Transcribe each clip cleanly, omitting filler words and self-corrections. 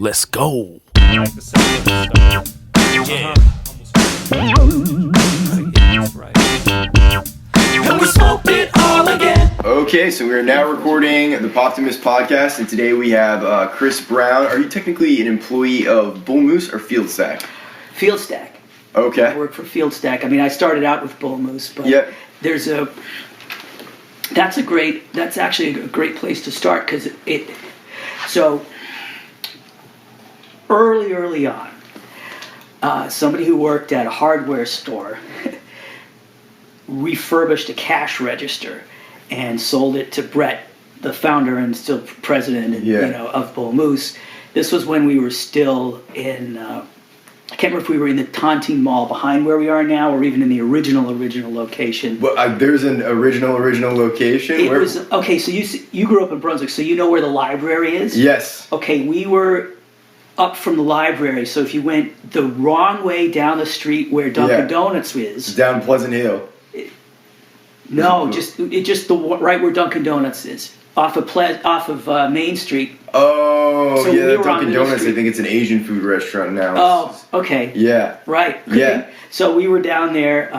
Let's go. Like the sound of stuff. Yeah. That's right. And we smoked it all again. Okay, so we are now recording the Poptimist podcast, and today we have Chris Brown. Are you technically an employee of Bullmoose or Fieldstack? Fieldstack. Okay. I work for Fieldstack. I mean, I started out with Bullmoose, but Yep. that's actually a great place to start because so early on, somebody who worked at a hardware store refurbished a cash register and sold it to Brett, the founder and still president of Bullmoose. This was when we were still in, I can't remember if we were in the Tontine Mall behind where we are now or even in the original location. Well, there's an original location? Okay, so you grew up in Brunswick, so you know where the library is? Yes. Okay, we were up from the library, so if you went the wrong way down the street where Dunkin' Donuts is... Down Pleasant Hill. No, just right where Dunkin' Donuts is, off of Main Street. Oh, So we were on Dunkin' Middle Donuts. Street. I think it's an Asian food restaurant now. Oh, okay. Yeah. Right. Yeah. So we were down there,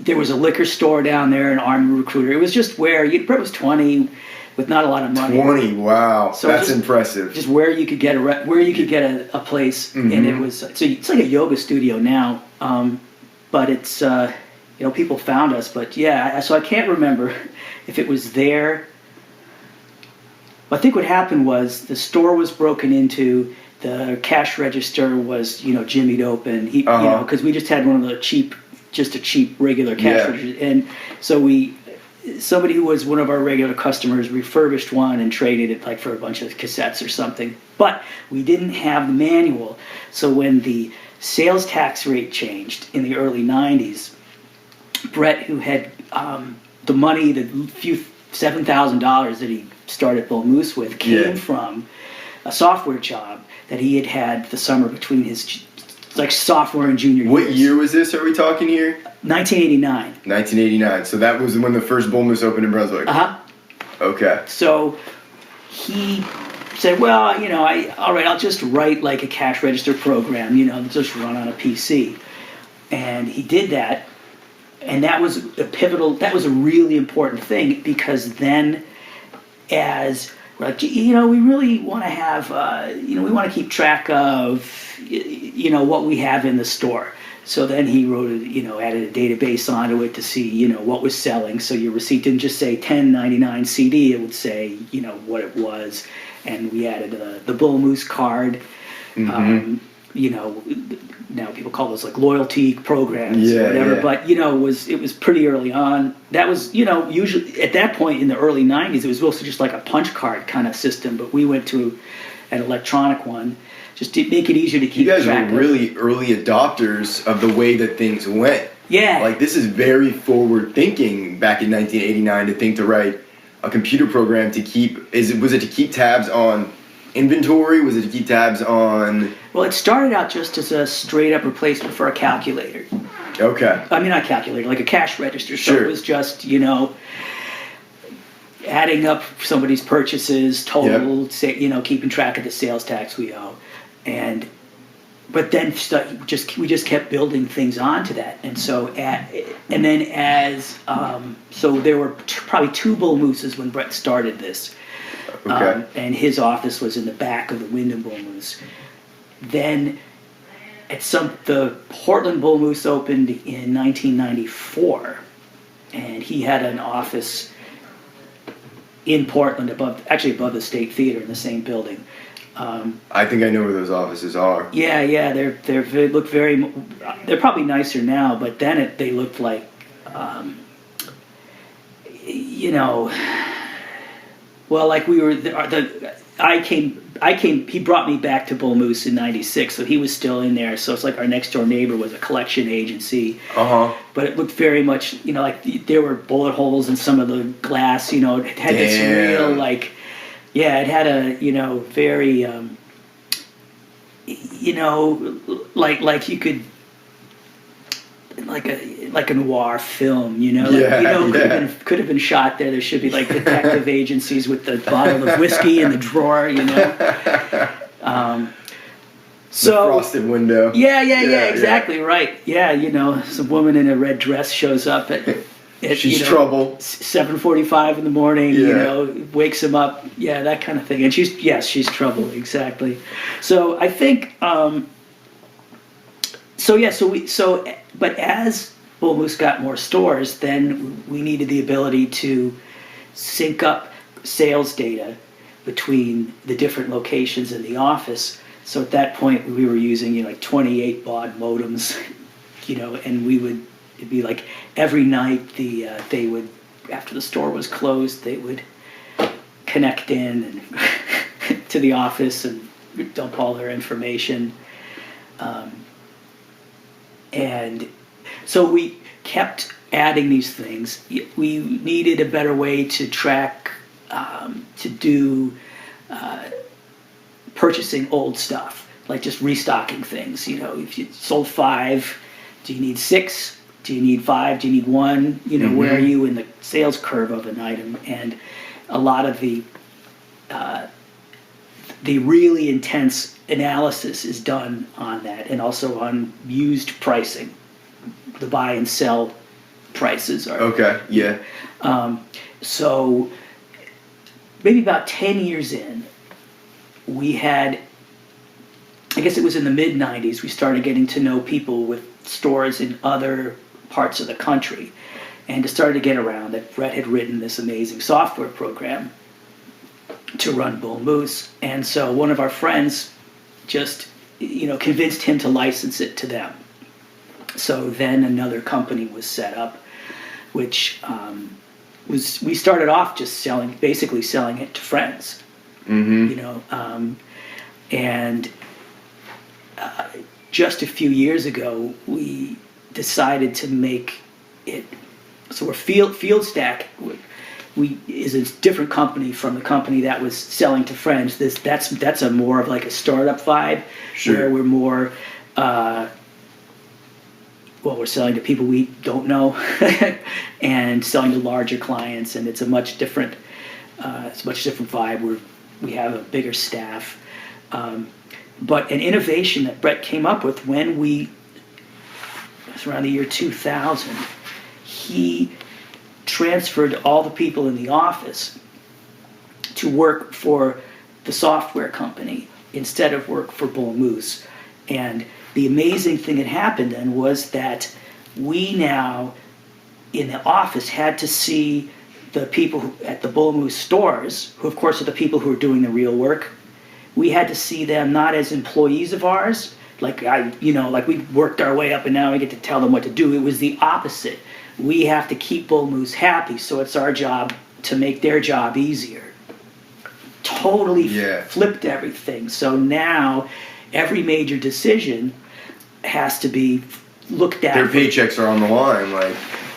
there was a liquor store down there, an Army recruiter. It was just where Brett was 20 with not a lot of money. 20. Wow, So that's just- impressive. Just where you could get a place, and it was so it's like a yoga studio now, but it's people found us, but so I can't remember if it was there. I think what happened was the store was broken into, the cash register was jimmied open, because we just had one of the cheap regular cash registers, and so somebody who was one of our regular customers refurbished one and traded it for a bunch of cassettes or something. But we didn't have the manual. So when the sales tax rate changed in the early 90s, Brett, who had the money, the few $7,000 that he started Bullmoose with, came from a software job that he had had the summer between his sophomore and junior years. What year was this, are we talking here? 1989. 1989. So that was when the first Bullmoose opened in Brunswick. Uh-huh. Okay. So he said, well, all right, I'll just write a cash register program, just run on a PC. And he did that. And that was a really important thing because then as we really want to have, we want to keep track of, what we have in the store. So then he added a database onto it to see, what was selling. So your receipt didn't just say $10.99 CD, it would say, what it was. And we added the Bullmoose card. Mm-hmm. Now people call those loyalty programs or whatever. Yeah. But, it was pretty early on. That was, usually at that point in the early 90s, it was mostly just like a punch card kind of system. But we went to an electronic one just to make it easier to keep track of. You guys were really early adopters of the way that things went. Yeah. This is very forward thinking back in 1989 to think to write a computer program to was it to keep tabs on inventory? Was it to keep tabs on... Well, it started out just as a straight-up replacement for a calculator. Okay. I mean, not calculator, like a cash register. So Sure. it was just, adding up somebody's purchases, total, keeping track of the sales tax we owe. But then we just kept building things onto that. And so, so there were probably two Bullmooses when Brett started this. Okay. And his office was in the back of the Wyndham Bullmoose. Then the Portland Bullmoose opened in 1994, and he had an office in Portland above the State Theater in the same building. I think I know where those offices are. Yeah, they look they're probably nicer now, but then they looked like, we were he brought me back to Bullmoose in 96, so he was still in there. So it's like our next door neighbor was a collection agency. Uh-huh. But it looked very much, there were bullet holes in some of the glass, it had this real, it had a, very, you could, like a noir film, could have been shot there. There should be detective agencies with the bottle of whiskey in the drawer, So frosted window. yeah, exactly right. Yeah, some woman in a red dress shows up at She's trouble. 7:45 in the morning. Yeah. Wakes him up. Yeah, that kind of thing. And she's trouble, exactly. So I think. But as Bullmoose got more stores, then we needed the ability to sync up sales data between the different locations in the office. So at that point, we were using 28 baud modems, and it'd be like every night they would, after the store was closed, they would connect in and to the office and dump all their information. And so we kept adding these things. We needed a better way to track, to do purchasing old stuff, like just restocking things. If you sold 5, do you need 6? Do you need 5? Do you need 1? Where are you in the sales curve of an item? And a lot of the really intense analysis is done on that, and also on used pricing. The buy and sell prices are Okay, yeah. So maybe about 10 years in, we had, I guess it was in the mid-90s, we started getting to know people with stores in other parts of the country, and it started to get around that Brett had written this amazing software program to run Bullmoose, and so one of our friends just convinced him to license it to them. So then another company was set up, which we started off just basically selling it to friends. And just a few years ago, we decided to make it. So we're Fieldstack. Is a different company from the company that was selling to friends. That's a more of like a startup vibe, Sure. where we're more. We're selling to people we don't know, and selling to larger clients, and it's a much different vibe. We have a bigger staff, but an innovation that Brett came up with it was around the year 2000. He transferred all the people in the office to work for the software company instead of work for Bullmoose. And the amazing thing that happened then was that we now, in the office, had to see the people at the Bullmoose stores, who of course are the people who are doing the real work. We had to see them not as employees of ours, like we worked our way up and now we get to tell them what to do. It was the opposite. We have to keep Bullmoose happy, so it's our job to make their job easier. Totally flipped everything. So now every major decision has to be looked at. Their paychecks are on the line,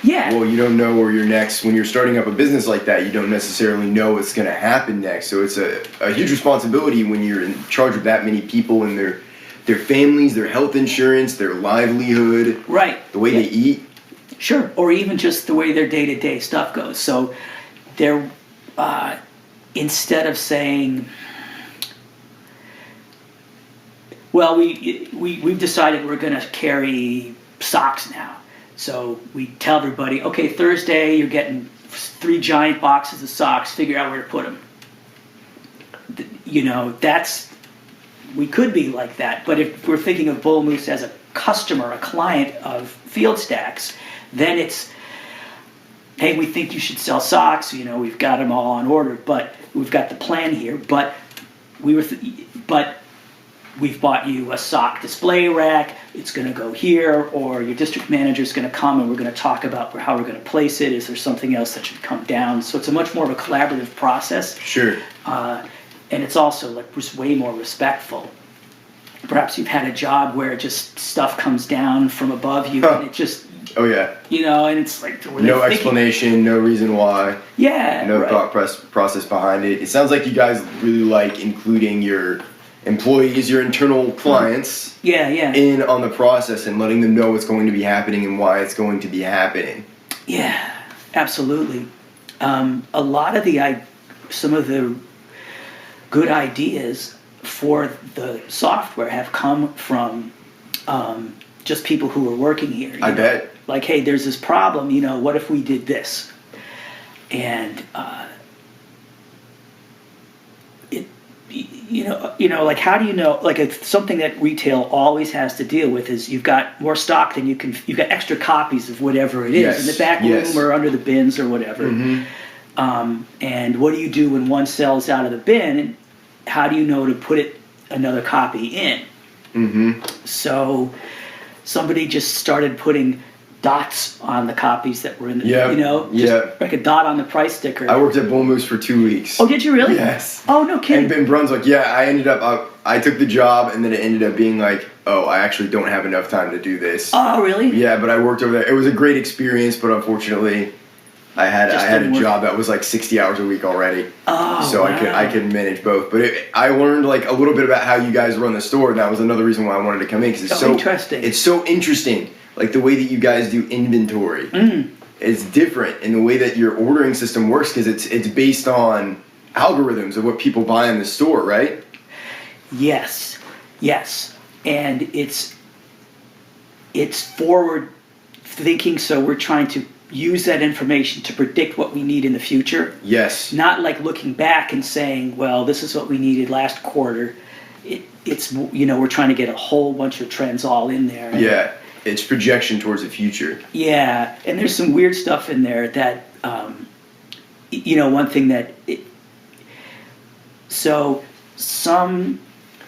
well, you don't know where you're next. When you're starting up a business like that, you don't necessarily know what's going to happen next. So it's a huge responsibility when you're in charge of that many people and their families, their health insurance, their livelihood, the way they eat. Sure, or even just the way their day-to-day stuff goes. So they're, instead of saying, well, we've decided we're going to carry socks now. So we tell everybody, okay, Thursday you're getting 3 giant boxes of socks, figure out where to put them. We could be like that, but if we're thinking of Bullmoose as a customer, a client of Fieldstack's, then it's, hey, we think you should sell socks. We've got them all on order, but we've got the plan here. But we've bought you a sock display rack. It's going to go here, or your district manager is going to come, and we're going to talk about how we're going to place it. Is there something else that should come down? So it's a much more of a collaborative process. Sure. And it's also way more respectful. Perhaps you've had a job where just stuff comes down from above you, and it just. Oh yeah. And it's like no explanation, no reason why. Yeah. No thought process behind it. It sounds like you guys really like including your employees, your internal clients, in on the process and letting them know what's going to be happening and why it's going to be happening. Yeah, absolutely. A lot of some of the good ideas for the software have come from just people who are working here. I bet. Like, hey, there's this problem, what if we did this? And like, how do you know, like, it's something that retail always has to deal with is you've got more stock than you've got extra copies of whatever it is in the back room or under the bins or whatever. And what do you do when one sells out of the bin? And how do you know to put another copy in? So somebody just started putting dots on the copies that were in the, like a dot on the price sticker. I worked at Bullmoose for 2 weeks. Oh, did you really? Yes. Oh, no kidding. And in Brunswick, I took the job, and then it ended up being like, oh, I actually don't have enough time to do this. Oh, really? Yeah, but I worked over there. It was a great experience, but unfortunately, I had a job that was like 60 hours a week already. Oh, so wow. I could manage both. But I learned like a little bit about how you guys run the store, and that was another reason why I wanted to come in, because it's interesting. It's so interesting. Like the way that you guys do inventory is different in the way that your ordering system works, because it's based on algorithms of what people buy in the store, right? Yes, and it's forward thinking. So we're trying to use that information to predict what we need in the future. Yes. Not like looking back and saying, well, this is what we needed last quarter. It's we're trying to get a whole bunch of trends all in there. Yeah. It's projection towards the future. Yeah, and there's some weird stuff in there that, one thing that,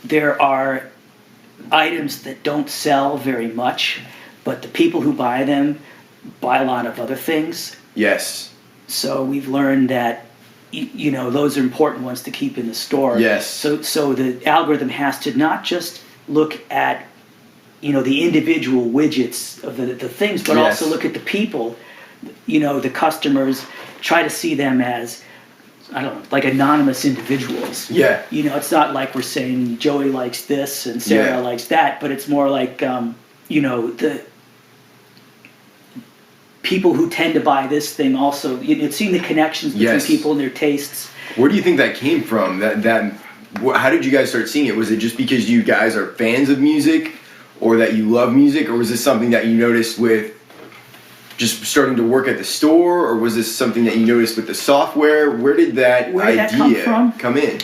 there are items that don't sell very much, but the people who buy them buy a lot of other things. Yes. So we've learned that, those are important ones to keep in the store. Yes. So the algorithm has to not just look at the individual widgets of the things, but also look at the people, the customers, try to see them as, I don't know, like anonymous individuals. Yeah. It's not like we're saying Joey likes this and Sarah likes that, but it's more like, the people who tend to buy this thing also, seeing the connections between people and their tastes. Where do you think that came from? How did you guys start seeing it? Was it just because you guys are fans of music, or that you love music, or was this something that you noticed with just starting to work at the store, or was this something that you noticed with the software? Where did that idea come in?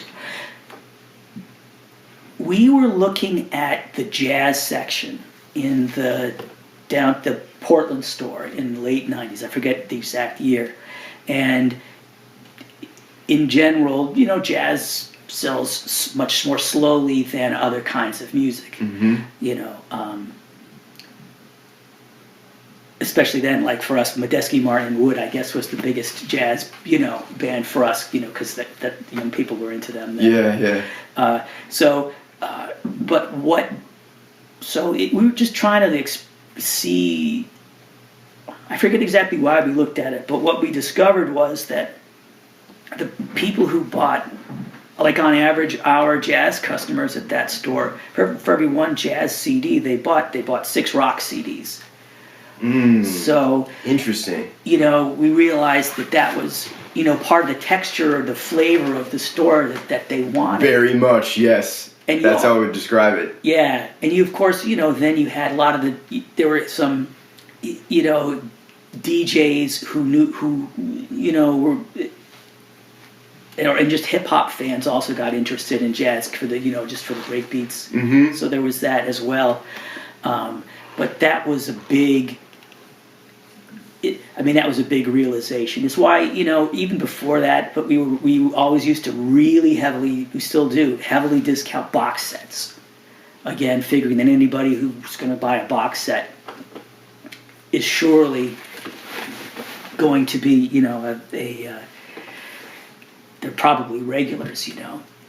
We were looking at the jazz section down at the Portland store in the late 90s. I forget the exact year. And in general, jazz sells much more slowly than other kinds of music. Especially then, like for us, Medeski, Martin, and Wood, I guess, was the biggest jazz, band for us, because that young people were into them then. We were just trying to see. I forget exactly why we looked at it, but what we discovered was that the people who bought, like on average, our jazz customers at that store, for every one jazz CD they bought 6 rock CDs. So interesting. We realized that was part of the texture or the flavor of the store that they wanted. Very much, yes. And that's how I would describe it. Yeah, and you, of course, then you had a lot of there were some, DJs who were, and just hip hop fans also got interested in jazz for the, just for the break beats. So there was that as well. But that was a big. That was a big realization. It's why, even before that, but we always used to really heavily, we still do, heavily discount box sets. Again, figuring that anybody who's going to buy a box set is surely going to be, they're probably regulars,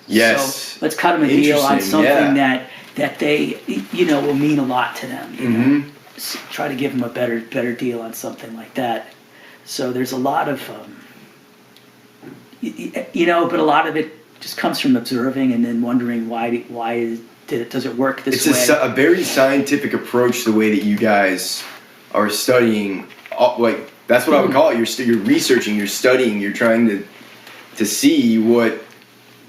Yes. So let's cut them a deal on something that they, will mean a lot to them, know? Try to give them a better deal on something like that. So there's a lot of, but a lot of it just comes from observing and then wondering why does it work this way? It's a very scientific approach, the way that you guys are studying. Like that's what I would call it. You're researching, you're studying, you're trying to see what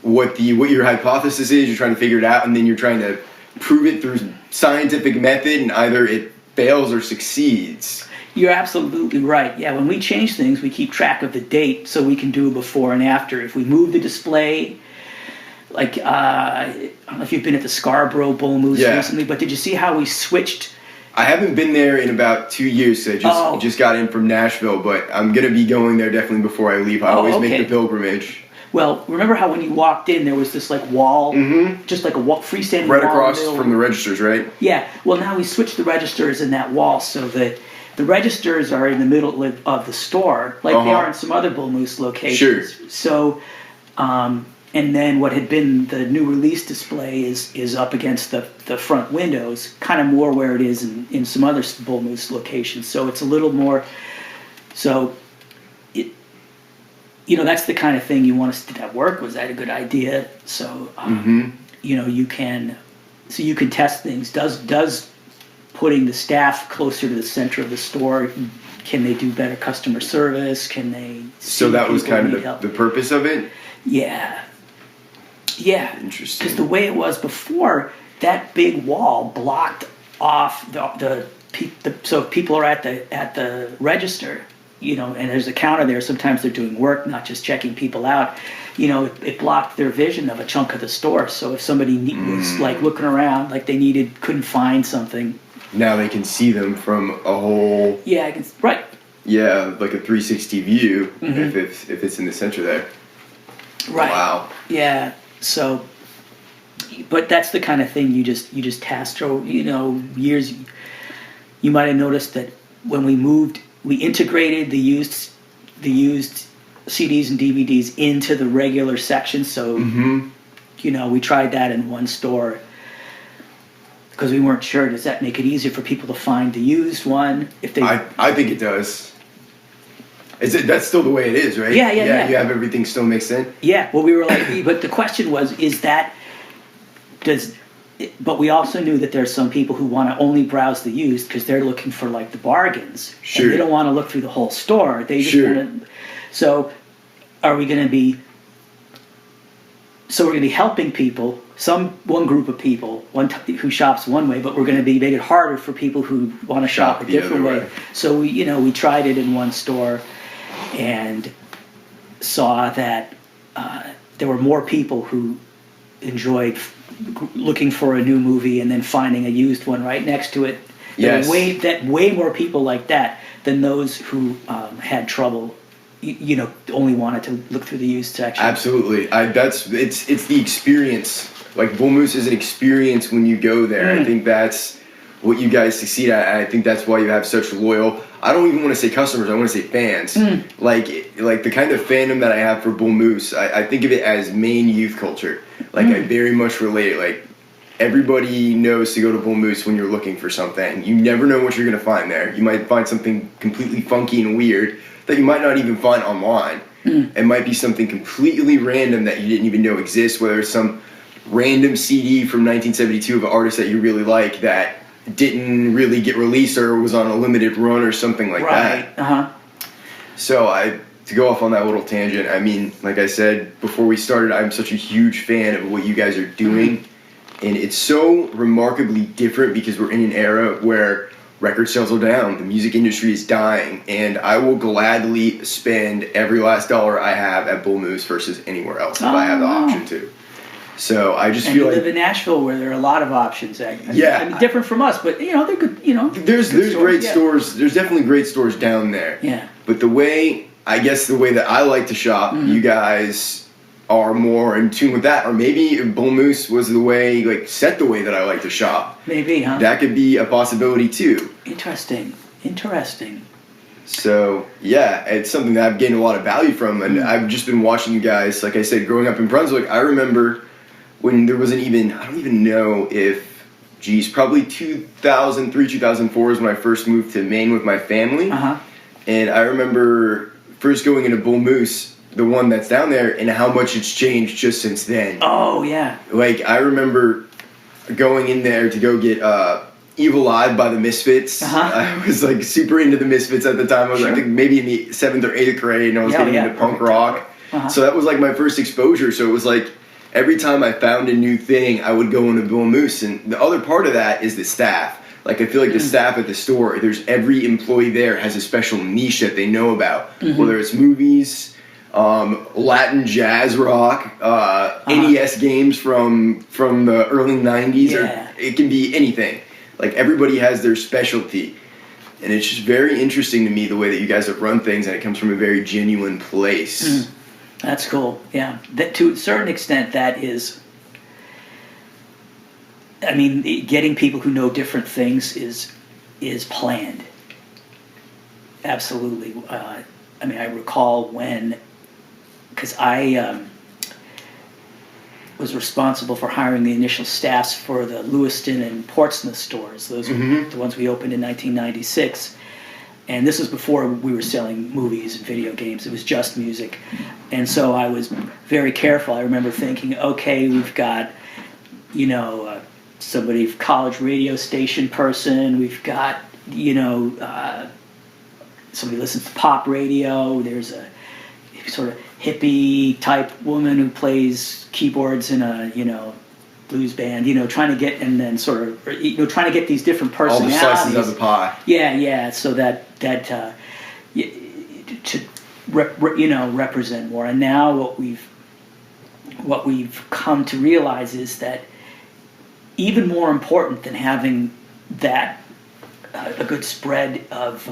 what your hypothesis is. You're trying to figure it out, and then you're trying to prove it through scientific method, and either it fails or succeeds. You're absolutely right. Yeah, when we change things, we keep track of the date so we can do a before and after. If we move the display, like, I don't know if you've been at the Scarborough Bullmoose recently, but did you see how we switched? I haven't been there in about 2 years, so I just got in from Nashville, but I'm going to be going there definitely before I leave. I always make the pilgrimage. Well, remember how when you walked in, there was this like wall, just like a freestanding right wall across from the registers, right? Yeah. Well, now we switched the registers in that wall so that the registers are in the middle of the store, like they are in some other Bullmoose locations. Sure. So, and then what had been the new release display is up against the front windows, kind of more where it is in some other Bullmoose locations. So it's a little more. So, that's the kind of thing you want us to have work. Was that a good idea? So, you can test things. Does putting the staff closer to the center of the store, can they do better customer service? Can they? So that was kind of the purpose of it? Yeah. Yeah. Interesting. Because the way it was before, that big wall blocked off so if people are at the register, and there's a counter there, sometimes they're doing work, not just checking people out. It blocked their vision of a chunk of the store. So if somebody was like looking around, like they couldn't find something. Now they can see them from a whole. Yeah, right. Yeah, like a 360 view if it's in the center there. Right. Wow. Yeah. So, but that's the kind of thing you just task through. Years. You might have noticed that when we moved, we integrated the used CDs and DVDs into the regular section. So, we tried that in one store because we weren't sure. Does that make it easier for people to find the used one? I think it does. That's still the way it is, right? Yeah. You have everything still mixed in. Yeah. Well, we were like, but the question was, but we also knew that there's some people who want to only browse the used because they're looking for like the bargains. Sure. And they don't want to look through the whole store. They just want to. So, are we going to be? So we're going to be helping people. One group of people, who shops one way, but we're going to make it harder for people who want to shop a different way. So we tried it in one store, and saw that there were more people who enjoyed looking for a new movie and then finding a used one right next to it. Yes. Way more people like that than those who had trouble. Only wanted to look through the used section. Absolutely. It's the experience. Like Bullmoose is an experience when you go there. I think that's what you guys succeed at. I think that's why you have such loyal. I don't even want to say customers. I want to say fans. Like the kind of fandom that I have for Bullmoose. I think of it as Maine youth culture. Like I very much relate it. Like everybody knows to go to Bullmoose when you're looking for something. You never know what you're going to find there. You might find something completely funky and weird that you might not even find online. It might be something completely random that you didn't even know exists, whether it's some random CD from 1972 of an artist that you really like that didn't really get released or was on a limited run or something like that. So to go off on that little tangent, I mean, like I said before we started, I'm such a huge fan of what you guys are doing. And it's so remarkably different because we're in an era where record sales are down, the music industry is dying, and I will gladly spend every last dollar I have at Bullmoose versus anywhere else if I have the option to. So I just feel like... you live in Nashville where there are a lot of options. I mean, different from us, but, they're good, There's great stores. There's definitely great stores down there. Yeah. But the way that I like to shop, you guys are more in tune with that. Or maybe if Bullmoose was the way, set the way that I like to shop. Maybe, huh? That could be a possibility, too. Interesting. So, yeah, it's something that I've gained a lot of value from. And I've just been watching you guys, like I said, growing up in Brunswick. I remember when there wasn't even, I don't even know if, probably 2003, 2004 is when I first moved to Maine with my family. And I remember first going into Bullmoose, the one that's down there, and how much it's changed just since then. Oh, yeah. I remember going in there to go get Evil Eye by the Misfits. I was super into the Misfits at the time. I was I think maybe in the 7th or 8th grade, and I was getting into punk rock. So that was my first exposure. So it was every time I found a new thing, I would go into Bullmoose. And the other part of that is the staff. Like, I feel like the staff at the store, every employee there has a special niche that they know about. Whether it's movies, Latin jazz rock, NES games from the early 90s, or it can be anything. Like, everybody has their specialty. And it's just very interesting to me the way that you guys have run things, and it comes from a very genuine place. That's cool. Yeah, that, to a certain extent, that is. I mean, getting people who know different things is planned. Absolutely. I mean, I recall when, because I was responsible for hiring the initial staffs for the Lewiston and Portsmouth stores. Those were the ones we opened in 1996. And this was before we were selling movies and video games. It was just music. And so I was very careful. I remember thinking, okay, we've got, somebody, college radio station person. We've got, somebody listens to pop radio. There's a sort of hippie type woman who plays keyboards in a blues band, trying to get, and then sort of trying to get these different personalities, all the slices of the pie, so that to represent more. And now what we've come to realize is that even more important than having that a good spread of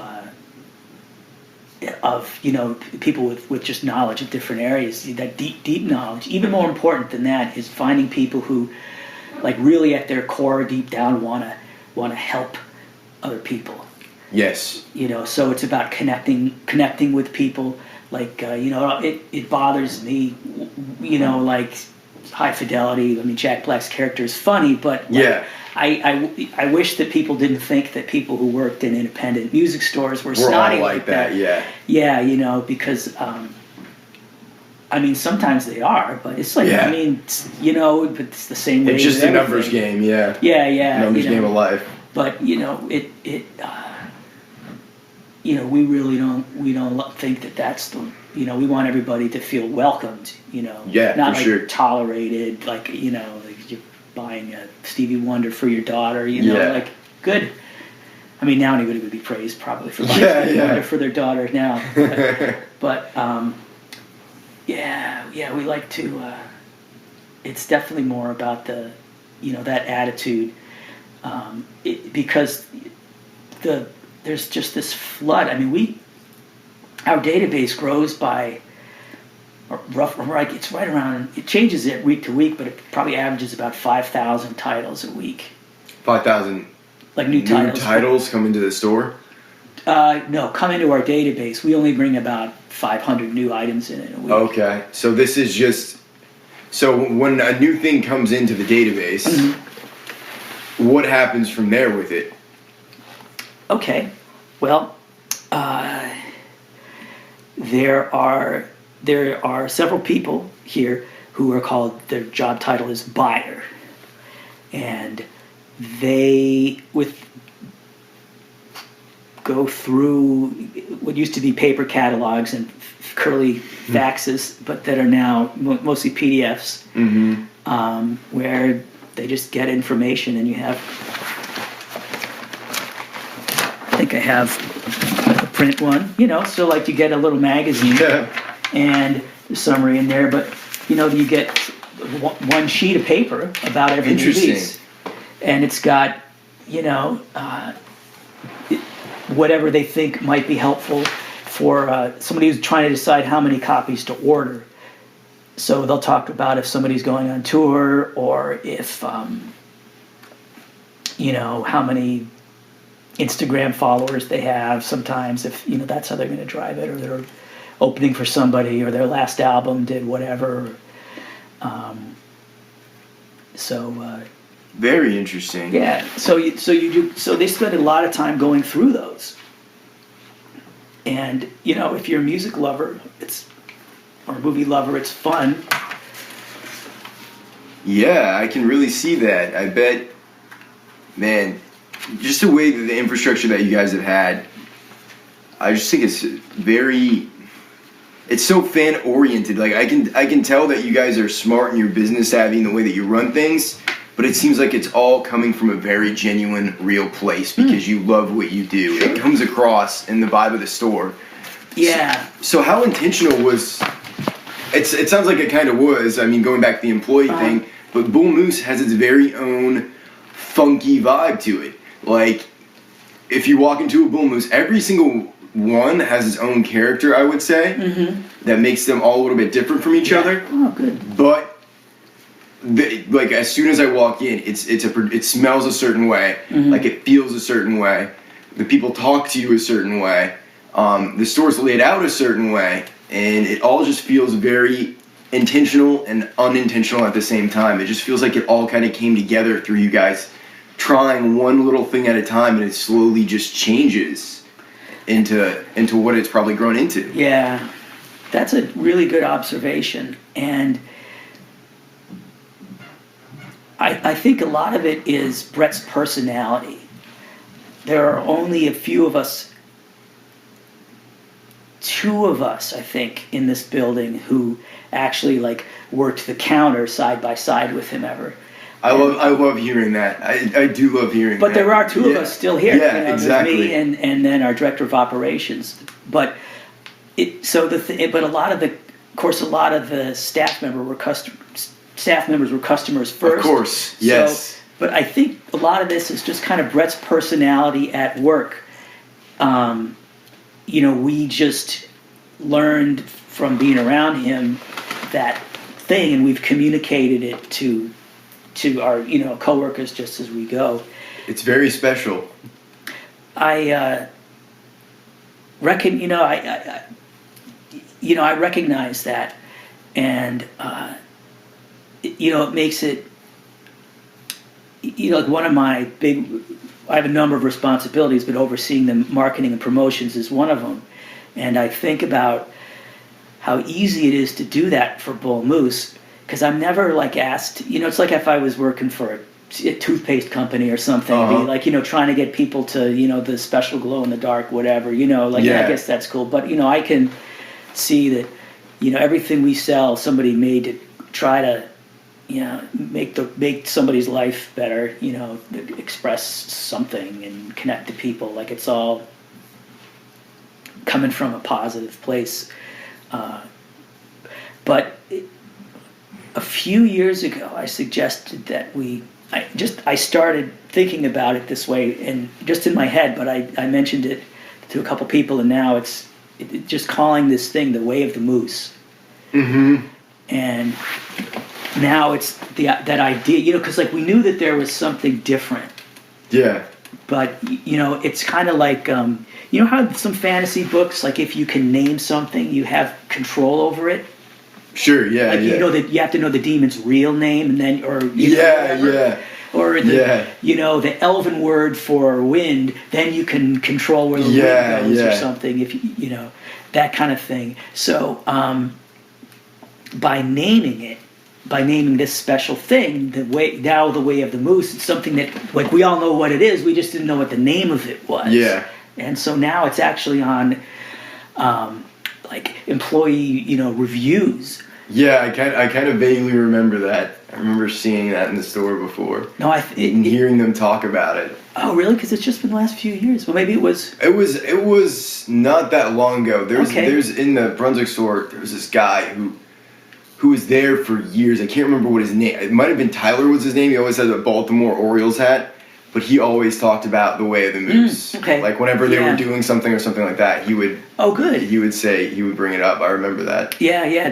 people with just knowledge of different areas, that deep knowledge. Even more important than that is finding people who, like, really at their core, deep down, want to help other people. Yes. So it's about connecting with people. Like, it bothers me, like High Fidelity. I mean, Jack Black's character is funny, but I wish that people didn't think that people who worked in independent music stores were snotty like that. Yeah, because I mean, sometimes they are, but it's like, I mean, but it's the same way. It's just a numbers game, Yeah. Numbers game of life. But we really don't think that that's the. We want everybody to feel welcomed. Not like sure. Tolerated, like like you're buying a Stevie Wonder for your daughter. Like, good. I mean, now anybody would be praised probably for buying Stevie Wonder for their daughter now. But we like to. It's definitely more about the, that attitude, because there's just this flood. I mean, our database grows by it's right around. It changes it week to week, but it probably averages about 5,000 titles a week. 5,000. Like new titles come into the store? No, come into our database. We only bring about 500 new items in a week. Okay, so this is just. So when a new thing comes into the database, what happens from there with it? Okay, well, there are several people here who are called, their job title is buyer, and they go through what used to be paper catalogs and curly faxes, but that are now mostly PDFs, where they just get information, and you have. I think I have a print one, so like you get a little magazine and the summary in there, but you get one sheet of paper about every release, and it's got whatever they think might be helpful for somebody who's trying to decide how many copies to order. So they'll talk about if somebody's going on tour, or if how many Instagram followers they have. Sometimes if that's how they're going to drive it, or they're opening for somebody, or their last album did whatever. Very interesting. Yeah. So they spend a lot of time going through those. And if you're a music lover, or a movie lover, it's fun. Yeah, I can really see that. I bet, man, just the way that the infrastructure that you guys have had, I just think it's very it's so fan oriented. Like I can tell that you guys are smart and you're business savvy in the way that you run things, but it seems like it's all coming from a very genuine, real place because you love what you do. Sure. It comes across in the vibe of the store. Yeah. So how intentional was? It sounds like it kind of was. I mean, going back to the employee thing, but Bullmoose has its very own funky vibe to it. Like, if you walk into a Bullmoose, every single one has its own character, I would say, that makes them all a little bit different from each other. Oh, good. But, like, as soon as I walk in, it smells a certain way. Like, it feels a certain way. The people talk to you a certain way. The store's laid out a certain way. And it all just feels very intentional and unintentional at the same time. It just feels like it all kind of came together through you guys trying one little thing at a time, and it slowly just changes into what it's probably grown into. Yeah, that's a really good observation. And I think a lot of it is Brett's personality. There are only a few of us, 2 of us, I think, in this building who actually like worked the counter side by side with him ever. I love hearing that. I do love hearing but that. But there are 2 of us still here. Yeah, exactly. There's me and then our director of operations. But but a lot of the staff members were customers first. Of course, yes. So, but I think a lot of this is just kind of Brett's personality at work. We just learned from being around him that thing, and we've communicated it to our coworkers just as we go. It's very special. I recognize that, and it makes it like one of my big. I have a number of responsibilities, but overseeing the marketing and promotions is one of them. And I think about how easy it is to do that for Bullmoose, because I'm never like asked, it's like if I was working for a toothpaste company or something, be like, trying to get people to, the special glow in the dark, whatever, I guess that's cool. But, I can see that, everything we sell, somebody made to try to, make somebody's life better, express something and connect to people. Like it's all coming from a positive place. But a few years ago, I suggested that I started thinking about it this way, and just in my head, but I mentioned it to a couple people, and now it's just calling this thing the Way of the Moose. And now it's that idea, because like we knew that there was something different. Yeah. But it's kind of like how some fantasy books, like if you can name something, you have control over it. Sure. Yeah. Like that you have to know the demon's real name, and then or the elven word for wind, then you can control where the wind goes or something. If that kind of thing. So by naming this special thing, the Way of the Moose, it's something that like we all know what it is. We just didn't know what the name of it was. Yeah. And so now it's actually on like employee reviews. Yeah, I kind of vaguely remember that. I remember seeing that in the store before. No, and hearing them talk about it. Oh, really? Because it's just been the last few years. Well, maybe it was. It was not that long ago. There's in the Brunswick store. There was this guy who was there for years. I can't remember what his name. It might have been Tyler was his name. He always had a Baltimore Orioles hat, but he always talked about the Way of the Moose. Okay. Like whenever they were doing something or something like that, he would. Oh, good. He would bring it up. I remember that. Yeah.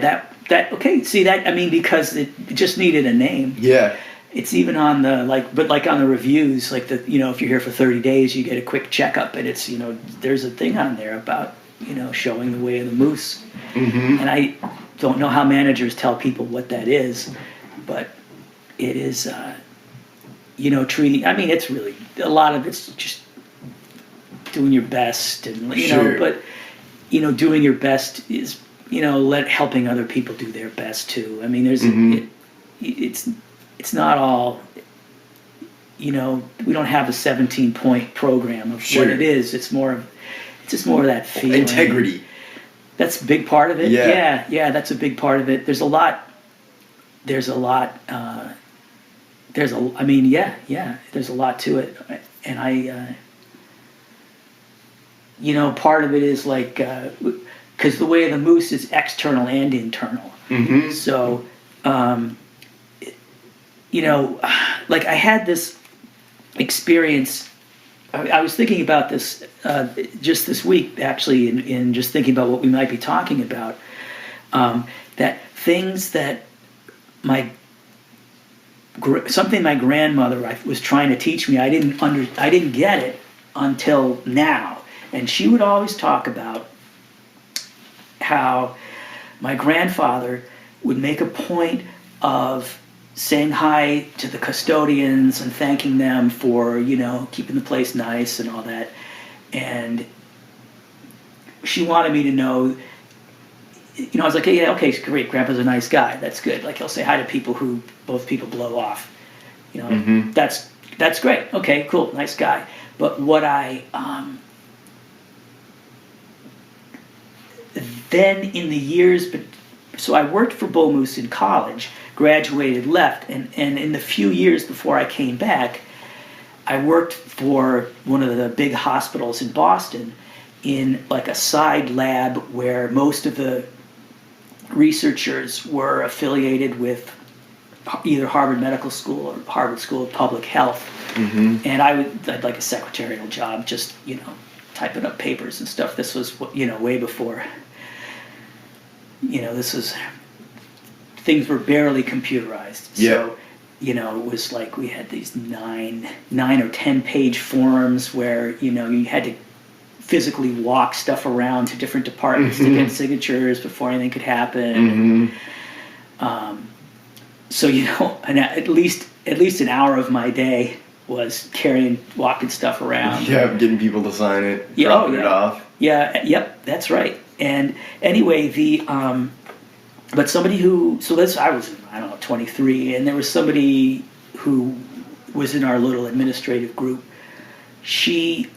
That. Okay. See that? I mean, because it just needed a name. Yeah. It's even on the on the reviews, like if you're here for 30 days, you get a quick checkup, and it's there's a thing on there about showing the Way of the Moose, and I don't know how managers tell people what that is, but it is treating. I mean, it's really a lot of it's just doing your best, and but doing your best is helping other people do their best too. I mean, there's it's not all. We don't have a 17-point program of what it is. It's just more of that feeling. Integrity. That's a big part of it. Yeah. Yeah, that's a big part of it. There's a lot. There's a lot to it, and part of it is like, because the way of the moose is external and internal. Mm-hmm. So, like I had this experience. I was thinking about this just this week, actually, in just thinking about what we might be talking about. That things that something my grandmother was trying to teach me, I didn't get it until now. And she would always talk about how my grandfather would make a point of saying hi to the custodians and thanking them for, keeping the place nice and all that. And she wanted me to know, I was like, hey, yeah, okay, great, Grandpa's a nice guy, that's good. Like, he'll say hi to people who both people blow off. Mm-hmm. That's great. Okay, cool, nice guy. But what I then in the years, so I worked for Bullmoose in college, graduated, left, and in the few years before I came back, I worked for one of the big hospitals in Boston in like a side lab where most of the researchers were affiliated with either Harvard Medical School or Harvard School of Public Health. Mm-hmm. And I'd like a secretarial job, just, typing up papers and stuff. This was, way before, things were barely computerized. Yeah. So, it was like we had these 9 or 10 page forms where, you had to physically walk stuff around to different departments to get signatures before anything could happen. Mm-hmm. So, and at least an hour of my day was walking stuff around. Yeah, getting people to sign it, Yeah, dropping it off. Yeah, yep, that's right. And anyway, but somebody I was, 23, and there was somebody who was in our little administrative group. She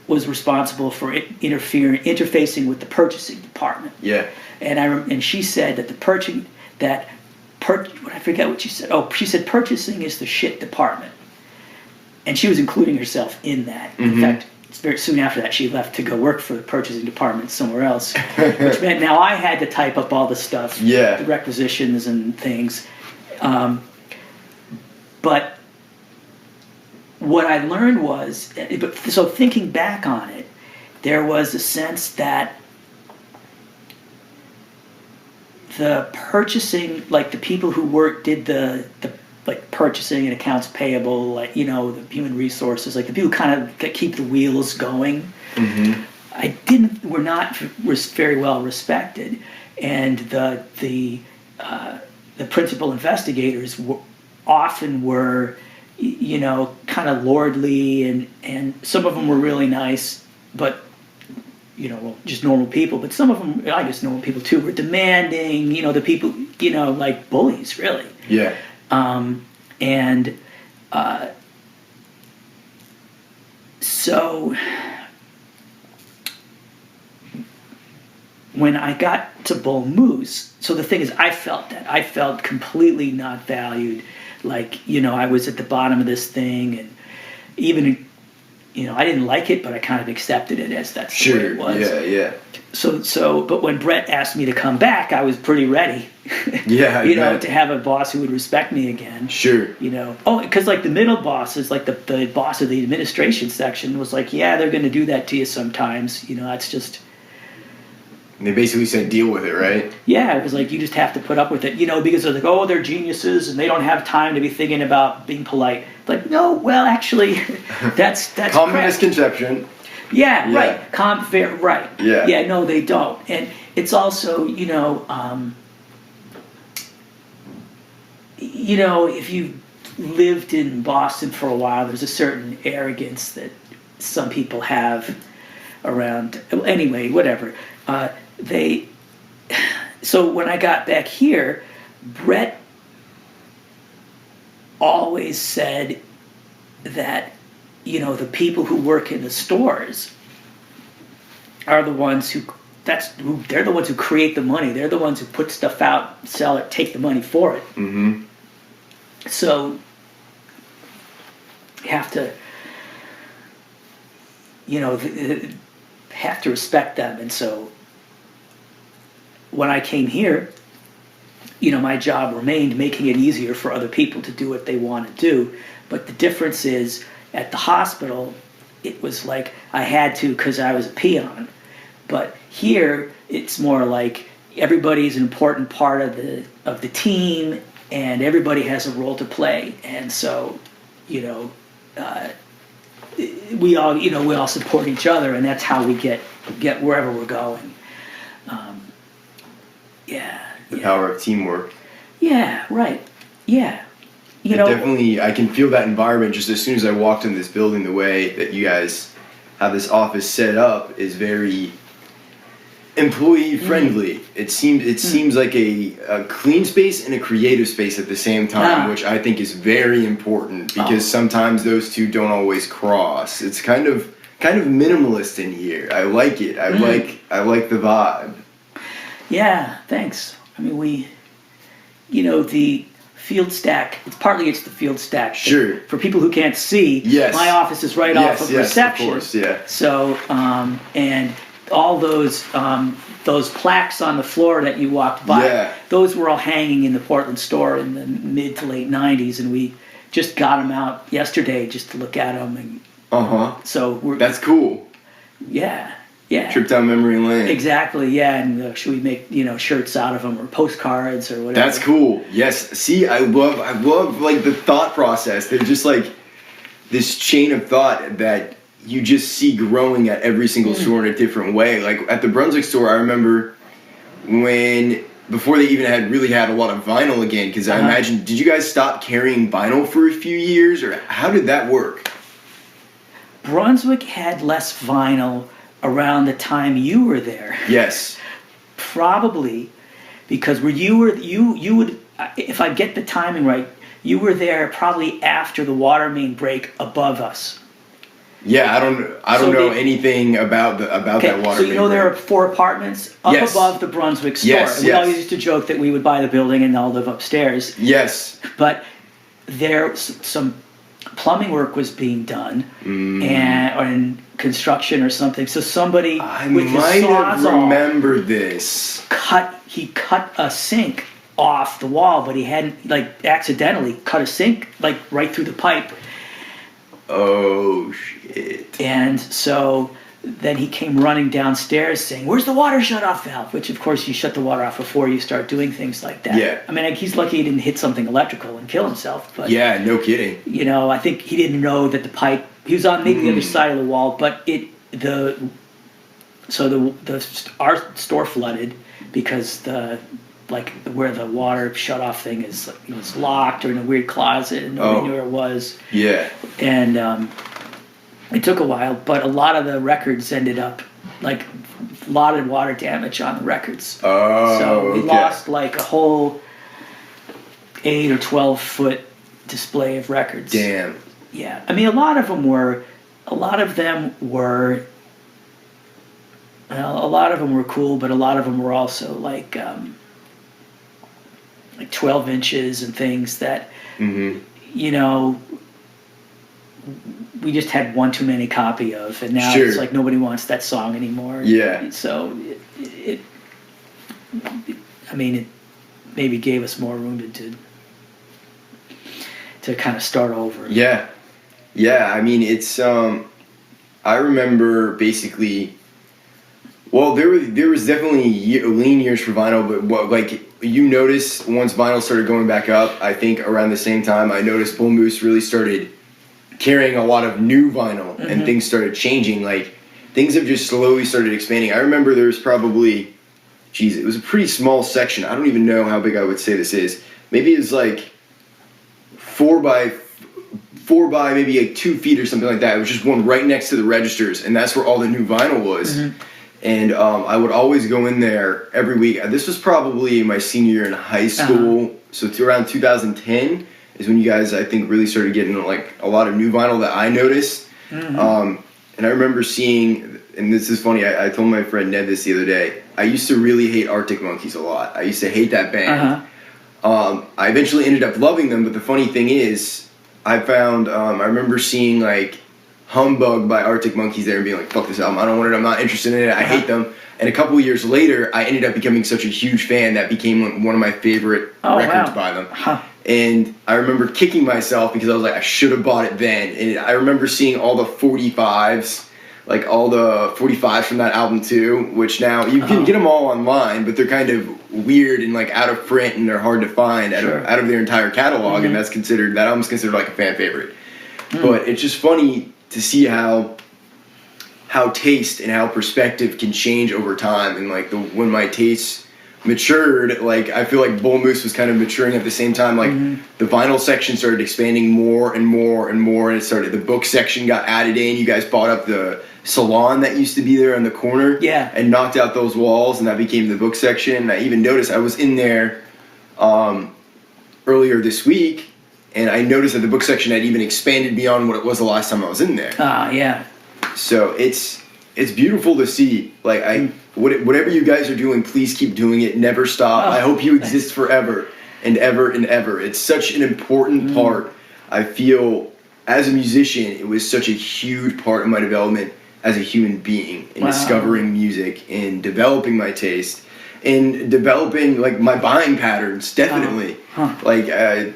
was responsible for interfacing with the purchasing department. Yeah. And she said that I forget what she said. Oh, she said purchasing is the shit department. And she was including herself in that. Mm-hmm. In fact, very soon after that, she left to go work for the purchasing department somewhere else, which meant now I had to type up all the stuff, the requisitions and things. But what I learned was, so thinking back on it, there was a sense that the purchasing, like the people who did the purchasing and accounts payable, the human resources, like the people kind of that keep the wheels going, were not very well respected, and the principal investigators often were, kind of lordly, and some of them were really nice, but just normal people. But some of them, I guess normal people too, were demanding. The people, like bullies, really. Yeah. So when I got to Bullmoose, so the thing is, I felt completely not valued. Like, I was at the bottom of this thing, and even, I didn't like it, but I kind of accepted it as that's the way it was. Yeah. So, but when Brett asked me to come back, I was pretty ready. Yeah, to have a boss who would respect me again. Sure. Because like the middle bosses, like the boss of the administration section was like, yeah, they're going to do that to you sometimes. That's just. And they basically said, deal with it, right? Yeah, it was like, you just have to put up with it, because they're like, oh, they're geniuses and they don't have time to be thinking about being polite. Like, no, well, actually, that's common misconception. Yeah, right. Right. Yeah. Yeah, no, they don't. And it's also, if you've lived in Boston for a while, there's a certain arrogance that some people have around. Anyway, whatever. So when I got back here, Brett always said that, the people who work in the stores are the ones who they're the ones who create the money. They're the ones who put stuff out, sell it, take the money for it. Mm-hmm. So you have to, have to respect them. And so when I came here, my job remained making it easier for other people to do what they want to do. But the difference is, at the hospital, it was like I had to because I was a peon. But here, it's more like everybody's an important part of the team, and everybody has a role to play. And so, we all support each other, and that's how we get wherever we're going. The power of teamwork. Yeah, right. Yeah. Definitely, I can feel that environment just as soon as I walked in this building. The way that you guys have this office set up is very employee friendly. It seems like a clean space and a creative space at the same time, which I think is very important because sometimes those two don't always cross. It's kind of minimalist in here. I like it. I like the vibe. Yeah, thanks. I mean, the Fieldstack, it's the Fieldstack. Sure. For people who can't see, yes. My office is right off of reception. Of course, yeah. So, and all those plaques on the floor that you walked by, those were all hanging in the Portland store in the mid to late 90s, and we just got them out yesterday just to look at them. And, so that's cool. Yeah. Trip down memory lane. Exactly, yeah, and should we make shirts out of them or postcards or whatever? That's cool. Yes. See, I love like the thought process. They're just like this chain of thought that you just see growing at every single store in a different way. Like at the Brunswick store, I remember before they even had a lot of vinyl again, because I imagine, did you guys stop carrying vinyl for a few years, or how did that work? Brunswick had less vinyl around the time you were there. Yes. Probably because you would, if I get the timing right, you were there probably after the water main break above us. Yeah, I don't know anything about that water main. So there are 4 apartments up above the Brunswick store. Yes, we always used to joke that we would buy the building and all live upstairs. Yes. But there some plumbing work was being done or in construction or something. So somebody with his sawzall remembered this. He cut a sink off the wall, but he hadn't accidentally cut a sink right through the pipe. Oh shit. And so then he came running downstairs saying, "Where's the water shut-off valve?" Which, of course, you shut the water off before you start doing things like that. Yeah. I mean, he's lucky he didn't hit something electrical and kill himself. But yeah, no kidding. I think he didn't know that the pipe. He was on maybe the other side of the wall, but our store flooded because where the water shut-off thing is, it was locked or in a weird closet and nobody knew where it was. Yeah. And it took a while, but a lot of the records ended up a lot of water damage on the records. Oh, so we lost a whole 8 or 12 foot display of records. Damn. Yeah, I mean, a lot of them were cool, but a lot of them were also 12 inches and things that, we just had one too many copy of, and now it's like nobody wants that song anymore. Yeah. So it maybe gave us more room to kind of start over. Yeah. Yeah, I mean, it's, I remember basically, well, there was definitely lean years for vinyl, but you notice once vinyl started going back up, I think around the same time, I noticed Bullmoose really started carrying a lot of new vinyl, and things started changing. Things have just slowly started expanding. I remember there was probably, it was a pretty small section. I don't even know how big I would say this is. Maybe it was 4 by maybe 2 feet or something like that. It was just one right next to the registers, and that's where all the new vinyl was. And I would always go in there every week. This was probably my senior year in high school, so around 2010 is when you guys, I think, really started getting a lot of new vinyl that I noticed. And I remember seeing, and this is funny, I told my friend Ned this the other day, I used to really hate Arctic Monkeys a lot. I used to hate that band. I eventually ended up loving them, but the funny thing is, I found, I remember seeing like Humbug by Arctic Monkeys there and being like, fuck this album, I don't want it, I'm not interested in it, I hate them. And a couple of years later, I ended up becoming such a huge fan that became one of my favorite records by them. And I remember kicking myself because I was like, I should have bought it then. And I remember seeing all the 45s, like all the 45s from that album too, which now you can get them all online, but they're kind of weird and like out of print and they're hard to find out of their entire catalog. And that album's considered like a fan favorite. But it's just funny to see how taste and how perspective can change over time. And like when my tastes matured, like I feel like Bullmoose was kind of maturing at the same time. Like the vinyl section started expanding more and more and more, and the book section got added in. You guys bought up the salon that used to be there in the corner, and knocked out those walls, and that became the book section. And I even noticed I was in there earlier this week, and I noticed that the book section had even expanded beyond what it was the last time I was in there. So it's beautiful to see. Like whatever you guys are doing, please keep doing it. Never stop. I hope you exist forever and ever and ever. It's such an important part. I feel as a musician, it was such a huge part of my development as a human being in discovering music and developing my taste and developing like my buying patterns. Definitely, like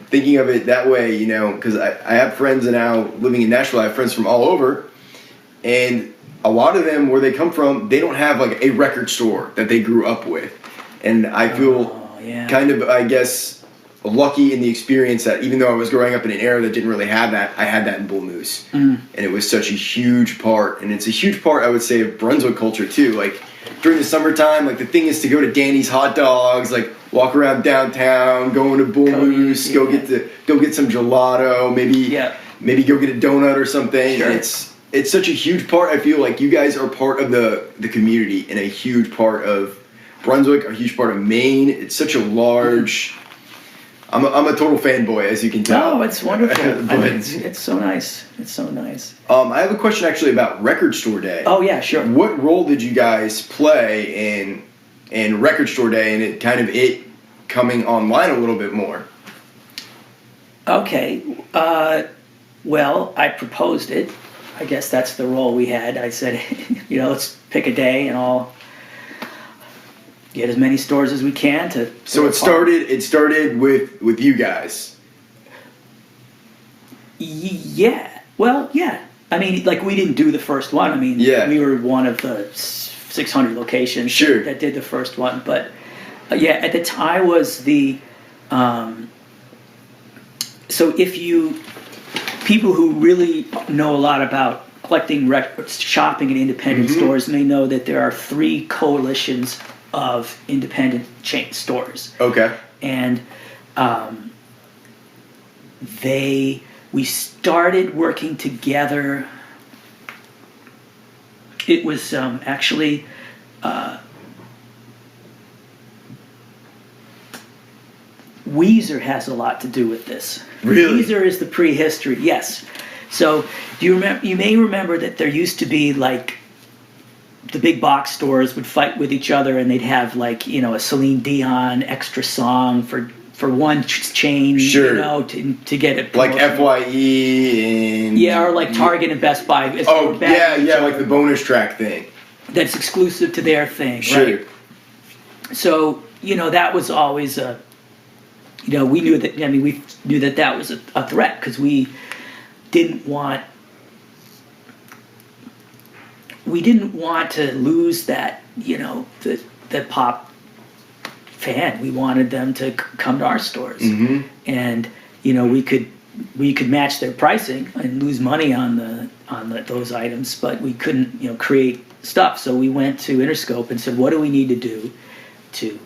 thinking of it that way, you know, because I have friends now living in Nashville. I have friends from all over. And a lot of them, where they come from, they don't have like a record store that they grew up with. And I feel kind of, I guess, lucky in the experience that even though I was growing up in an era that didn't really have that, I had that in Bullmoose. And it was such a huge part. And it's a huge part, I would say, of Brunswick culture too. Like during the summertime, like the thing is to go to Danny's Hot Dogs, like walk around downtown, go into Bullmoose, go get some gelato, maybe go get a donut or something. Sure. And it's such a huge part. I feel like you guys are part of the community and a huge part of Brunswick, a huge part of Maine. It's such a large... I'm a total fanboy, as you can tell. No, it's wonderful. I mean, it's so nice. It's so nice. I have a question actually about Record Store Day. Oh, yeah, sure. What role did you guys play in Record Store Day and it coming online a little bit more? Okay. Well, I proposed it. I guess that's the role we had. I said, let's pick a day and I'll get as many stores as we can to. So it started with you guys. Yeah. Well, yeah. I mean, like we didn't do the first one. I mean, we were one of the 600 locations that did the first one. But at the time was the. So if you. People who really know a lot about collecting records, shopping in independent stores may know that there are 3 coalitions of independent chain stores. Okay. And we started working together. It was actually Weezer has a lot to do with this. Really? Weezer is the prehistory, yes. So you may remember that there used to be like the big box stores would fight with each other and they'd have like, a Celine Dion extra song for one chain, to get it. Like FYE and... Yeah, or like Target and Best Buy. Like the bonus track thing. That's exclusive to their thing, sure. Right? So, that was always a... we knew that. I mean, we knew that was a threat because we didn't want to lose that. The pop fan. We wanted them to come to our stores, and we could match their pricing and lose money on those items, but we couldn't create stuff. So we went to Interscope and said, what do we need to do to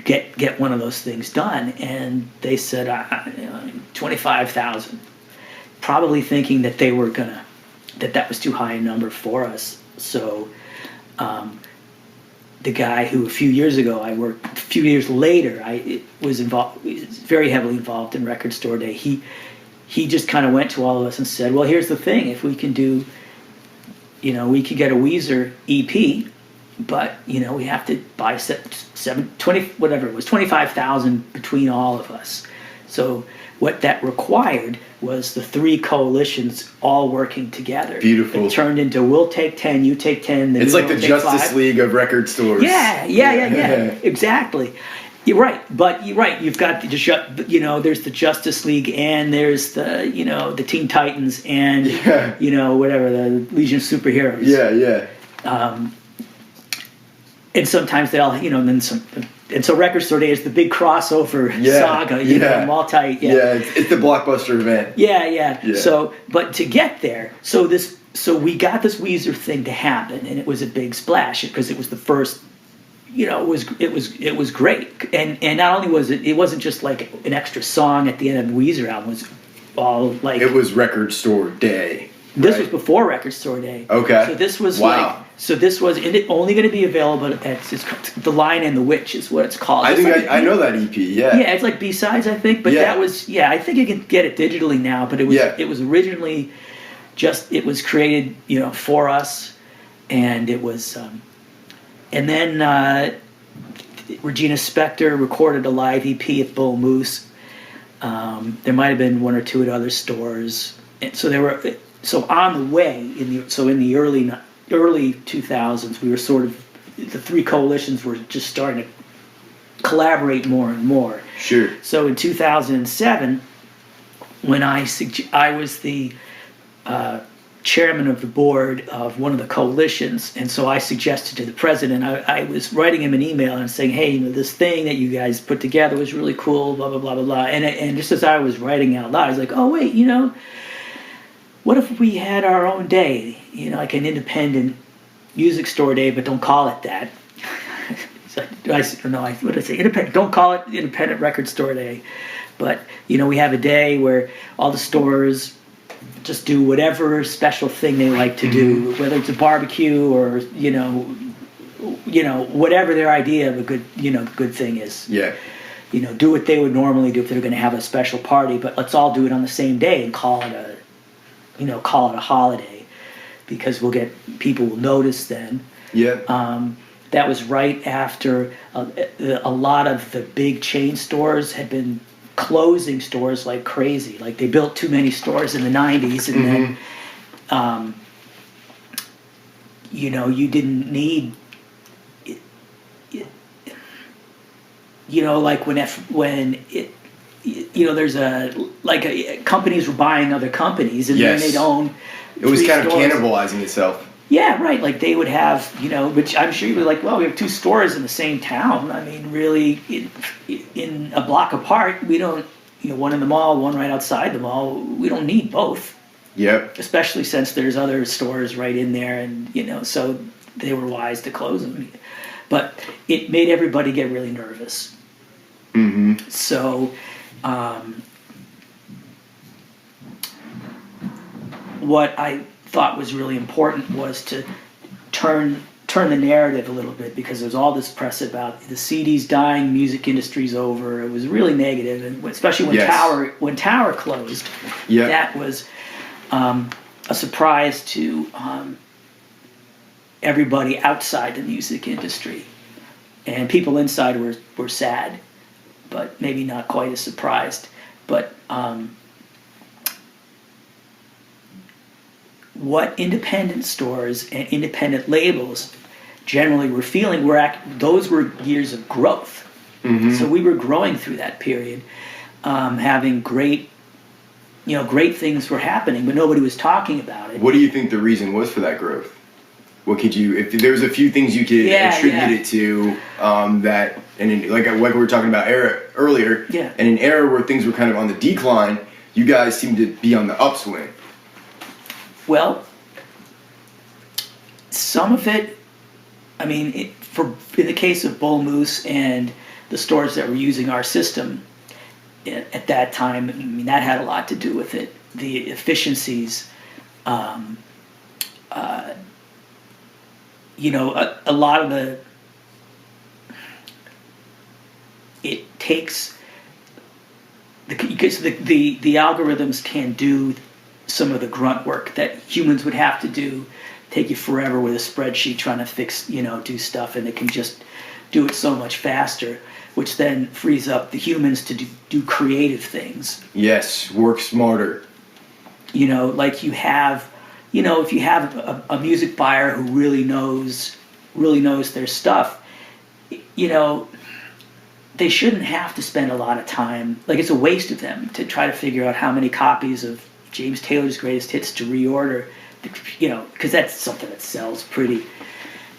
get one of those things done? And they said 25,000, probably thinking that they were that was too high a number for us. So the guy who a few years later I was very heavily involved in Record Store Day, he just kind of went to all of us and said, well, here's the thing. If we can do, we could get a Weezer EP, but, we have to buy 25,000 between all of us. So what that required was the 3 coalitions all working together. Beautiful. It turned into, we'll take 10, you take 10. It's like the Justice 5. League of record stores. Yeah, exactly. You're right, but you're right. You've got there's the Justice League, and there's the the Teen Titans, and whatever, the Legion of Superheroes. Yeah. And sometimes they all and so Record Store Day is the big crossover saga. Multi. It's the blockbuster event. Yeah. So, but to get there, so we got this Weezer thing to happen, and it was a big splash because it was the first. It was great, and not only was it wasn't just like an extra song at the end of the Weezer album. It was all like it was Record Store Day. This was before Record Store Day. Okay. So this was only going to be available at The Lion and the Witch is what it's called. I know that EP. Yeah. Yeah, it's like B-sides, I think, but that was I think you can get it digitally now, but it was originally it was created for us, and it was. And then Regina Spektor recorded a live EP at Bullmoose. There might have been 1 or 2 at other stores. And so on the way in the early 2000s, we were sort of the 3 coalitions were just starting to collaborate more and more. Sure. So in 2007, when I was the chairman of the board of one of the coalitions, and so I suggested to the president, I was writing him an email and saying, hey, this thing that you guys put together was really cool, blah, blah, blah, blah, blah. And just as I was writing out loud, I was like, oh, wait, what if we had our own day, like an independent music store day, but don't call it that. What did I say? Independent. Don't call it Independent Record Store Day. But, we have a day where all the stores just do whatever special thing they like to do, whether it's a barbecue or whatever their idea of a good thing is. Yeah. Do what they would normally do if they were going to have a special party, but let's all do it on the same day and call it a holiday, because people will notice then. Yeah. That was right after a lot of the big chain stores had been closing stores like crazy. Like they built too many stores in the 90s, and then you didn't need like there's companies were buying other companies, and then they'd own it was kind stores. of cannibalizing itself. Yeah, right. Like they would have, which I'm sure you'd be like, well, we have 2 stores in the same town. I mean, really, in a block apart, we don't, one in the mall, one right outside the mall. We don't need both. Yep. Especially since there's other stores right in there, and so they were wise to close them. But it made everybody get really nervous. Mm-hmm. So, what I thought was really important was to turn the narrative a little bit, because there's all this press about the CD's dying, music industry's over. It was really negative, and especially when Tower closed, that was a surprise to everybody outside the music industry, and people inside were sad, but maybe not quite as surprised. But what independent stores and independent labels generally were feeling those were years of growth. Mm-hmm. So we were growing through that period, having great things were happening, but nobody was talking about it. What do you think the reason was for that growth? What could you, if there was a few things you could attribute it to, that, and like we were talking about earlier, and an era where things were kind of on the decline, you guys seem to be on the upswing. Well, some of it, I mean, in the case of Bullmoose and the stores that were using our system at that time, I mean, that had a lot to do with it. The efficiencies, a lot of because the algorithms can do some of the grunt work that humans would have to do, take you forever with a spreadsheet trying to fix, do stuff, and it can just do it so much faster, which then frees up the humans to do creative things. Yes, work smarter. Like you have, if you have a music buyer who really knows their stuff, they shouldn't have to spend a lot of time. Like, it's a waste of them to try to figure out how many copies of James Taylor's greatest hits to reorder, because that's something that sells pretty.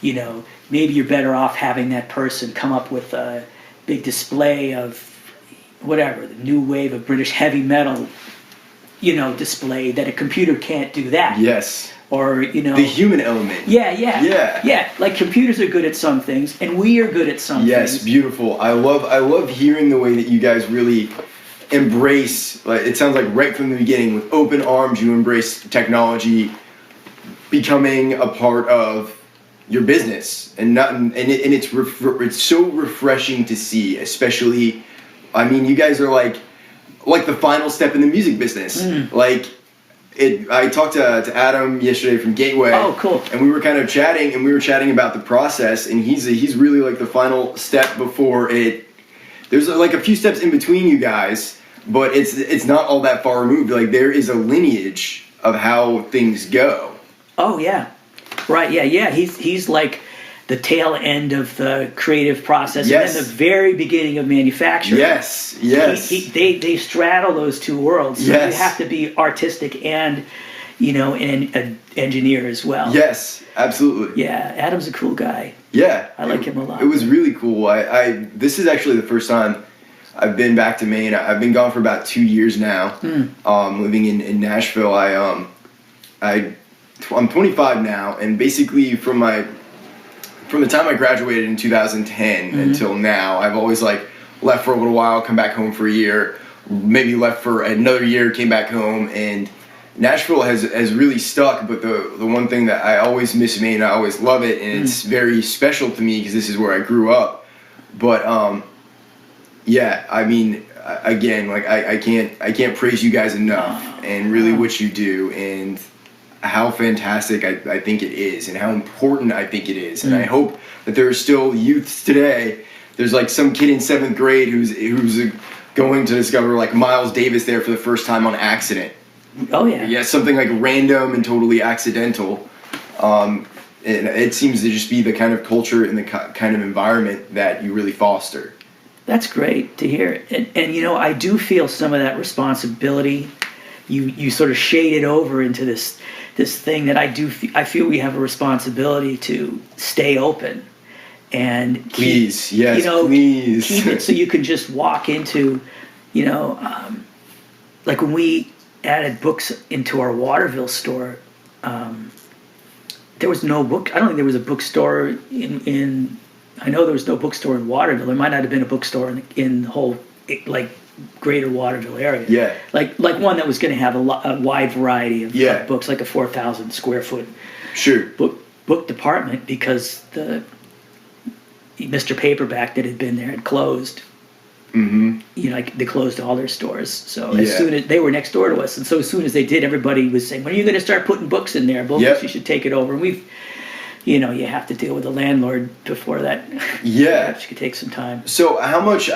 Maybe you're better off having that person come up with a big display of whatever, the new wave of British heavy metal, display, that a computer can't do that. Yes. Or, the human element. Yeah. Like, computers are good at some things, and we are good at some things. Yes, beautiful. I love hearing the way that you guys really embrace, like, it sounds like right from the beginning, with open arms, you embrace technology becoming a part of your business, and it's so refreshing to see, especially, I mean, you guys are like the final step in the music business. I talked to Adam yesterday from Gateway. Oh, cool. And we were kind of chatting, and we were chatting about the process, and he's really like the final step before it. There's like a few steps in between you guys, but it's not all that far removed. Like, there is a lineage of how things go. Oh yeah, right. Yeah. He's like the tail end of the creative process, yes, and then the very beginning of manufacturing. Yes. They straddle those two worlds. So yes. You have to be artistic and, an engineer as well. Yes, absolutely. Yeah, Adam's a cool guy. Yeah, I like him a lot. It was really cool. This is actually the first time I've been back to Maine. I've been gone for about 2 years now. Living in Nashville. I'm 25 now, and basically from the time I graduated in 2010 until now, I've always left for a little while, come back home for a year, maybe left for another year, came back home, and Nashville has really stuck. But the one thing that I always miss Maine, I always love it, and it's very special to me because this is where I grew up. But yeah, I mean, again, I can't praise you guys enough, and really what you do, and how fantastic I think it is, and how important I think it is. And I hope that there are still youths today. There's some kid in 7th grade who's going to discover Miles Davis there for the first time on accident. Oh yeah. Yeah, something random and totally accidental. And it seems to just be the kind of culture and the kind of environment that you really foster. That's great to hear. And I do feel some of that responsibility. You sort of shade it over into this thing that I feel we have a responsibility to stay open and please keep it so you can just walk into, like when we added books into our Waterville store, there was no book. I don't think there was a bookstore in I know there was no bookstore in Waterville. There might not have been a bookstore in the whole greater Waterville area. Yeah. Like one that was going to have a wide variety of books, like a 4,000 square foot book department, because the Mr. Paperback that had been there had closed. They closed all their stores. So as soon as they were next door to us, and so as soon as they did, everybody was saying, "When are you going to start putting books in there? Bullmoose, you should take it over." And we've, you have to deal with the landlord before that. Yeah. Perhaps it could take some time. So how much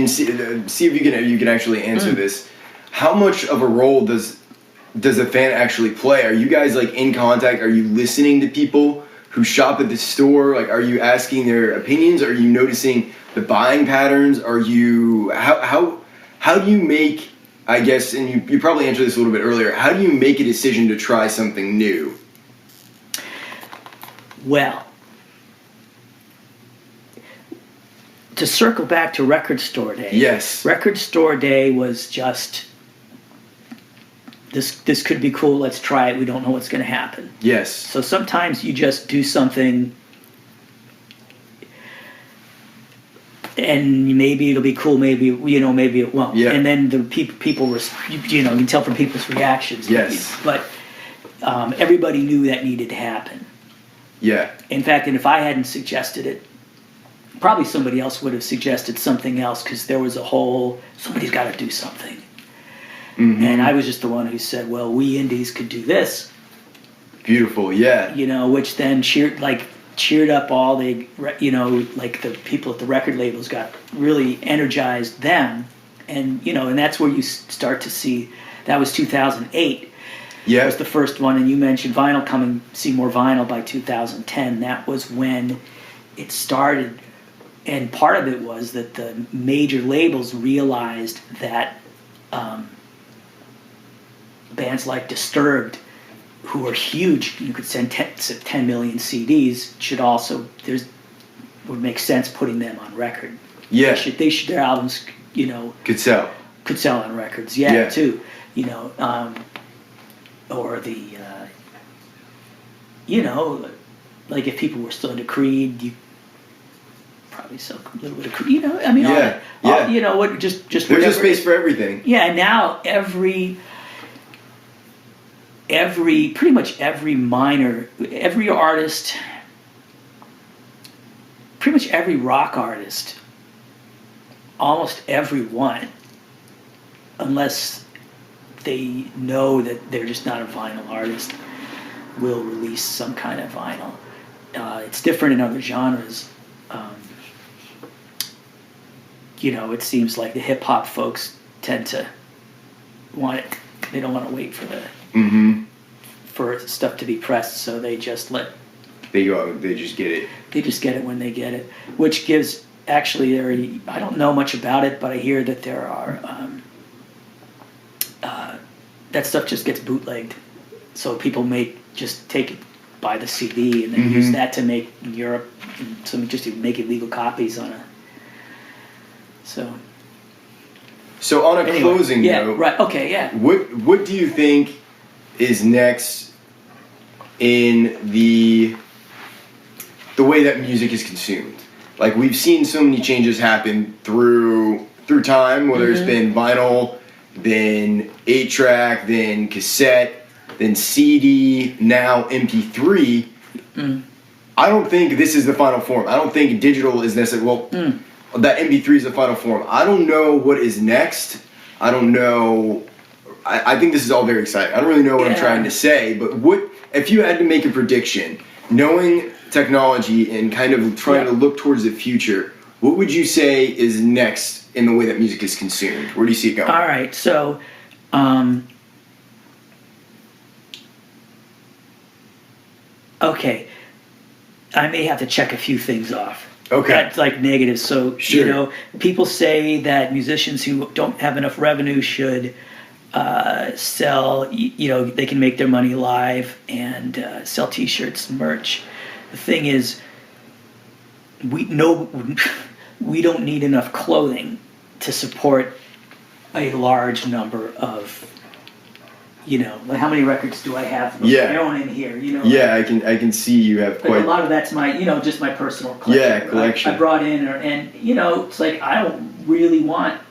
see if you can actually answer this. How much of a role does a fan actually play? Are you guys in contact? Are you listening to people who shop at the store? Are you asking their opinions? Are you noticing the buying patterns? Are you how do you make, I guess, and you probably answered this a little bit earlier, how do you make a decision to try something new? Well, to circle back to Record Store Day. Yes. Record Store Day was just, this could be cool, let's try it, we don't know what's going to happen. Yes. So sometimes you just do something and maybe it'll be cool, maybe it won't. Yeah. And then the people you can tell from people's reactions. Yes. But everybody knew that needed to happen. Yeah. In fact, and if I hadn't suggested it, probably somebody else would have suggested something else because there was a whole, somebody's got to do something. Mm-hmm. And I was just the one who said, well, we indies could do this. Beautiful, yeah. You know, which then cheered up all the, you know, like the people at the record labels got really energized them. And, you know, and that's where you start to see, that was 2008. Yeah. That was the first one. And you mentioned vinyl see more vinyl by 2010. That was when it started. And part of it was that the major labels realized that bands like Disturbed, who are huge, you could send 10 million CDs, should also, would make sense putting them on record. Yeah. They should, their albums, you know, could sell on records, yeah. Too, you know, or the, you know, like if people were still into Creed, you probably sell a little bit of Creed, you know, I mean, all, you know, what, just there's whatever. a space for everything. Yeah, and now pretty much every artist, pretty much every rock artist, almost everyone, unless they know that they're just not a vinyl artist, will release some kind of vinyl. It's different in other genres. You know, it seems like the hip hop folks tend to want it. They don't want to wait for for stuff to be pressed, so they just they go. They just get it. They just get it when they get it, which gives actually I don't know much about it, but I hear that there are that stuff just gets bootlegged, so people may just take it, buy the CD, and then use that to make in Europe, some just to make illegal copies on a. So on a closing note, right? Okay, yeah. What do you think is next in the way that music is consumed? Like, we've seen so many changes happen through time, whether it's been vinyl, then 8-track, then cassette, then CD, now MP3. I don't think this is the final form. I don't think digital is necessarily, that MP3 is the final form. I don't know what is next. I don't know. I think this is all very exciting. I don't really know what I'm trying to say, but if you had to make a prediction, knowing technology and kind of trying to look towards the future, what would you say is next in the way that music is consumed? Where do you see it going? All right, so okay, I may have to check a few things off. Okay. That's like negative. So, sure. You know, people say that musicians who don't have enough revenue should sell, you know, they can make their money live and sell T-shirts and merch. The thing is, we don't need enough clothing to support a large number of, you know, like how many records do I have? Yeah. My own in here, you know. Yeah, I can see you have quite. Like a lot of that's my, you know, just my personal collection. Yeah, collection. I brought in, and you know, it's like I don't really want.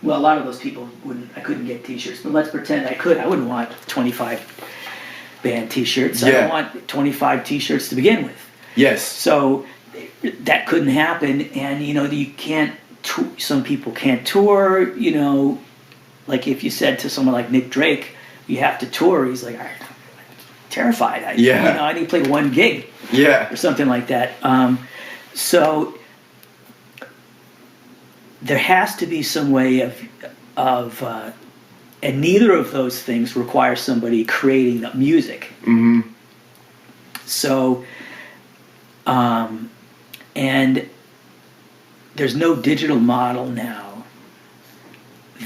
Well, a lot of those people I couldn't get T-shirts, but let's pretend I could. I wouldn't want 25 band T-shirts. Yeah. I don't want 25 T-shirts to begin with. Yes. So that couldn't happen, and you know, you can't. Some people can't tour. You know, like if you said to someone like Nick Drake, you have to tour. He's like, I'm terrified. You know, I need to play one gig. Yeah. Or something like that. So there has to be some way of and neither of those things require somebody creating the music. So, and there's no digital model now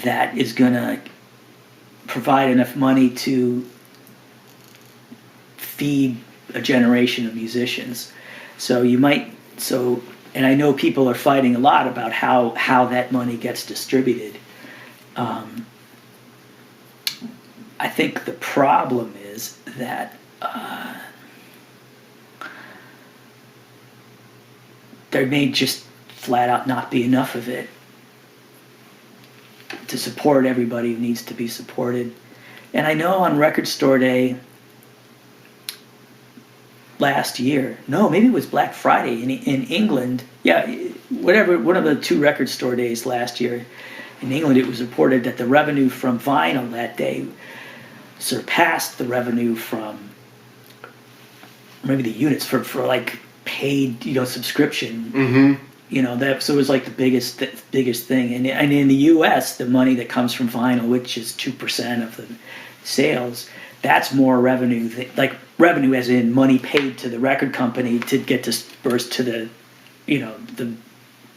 that is going to provide enough money to feed a generation of musicians. So and I know people are fighting a lot about how that money gets distributed. I think the problem is that there may just flat out not be enough of it to support everybody who needs to be supported. And I know on Record Store Day, last year. No, maybe it was Black Friday in England. Yeah, whatever. One of the 2 record store days last year in England, it was reported that the revenue from vinyl that day surpassed the revenue from maybe the units for like paid, subscription. Mm-hmm. So it was like the biggest thing. And in the U.S., the money that comes from vinyl, which is 2% of the sales, that's more revenue, like revenue as in money paid to the record company to get dispersed to the, the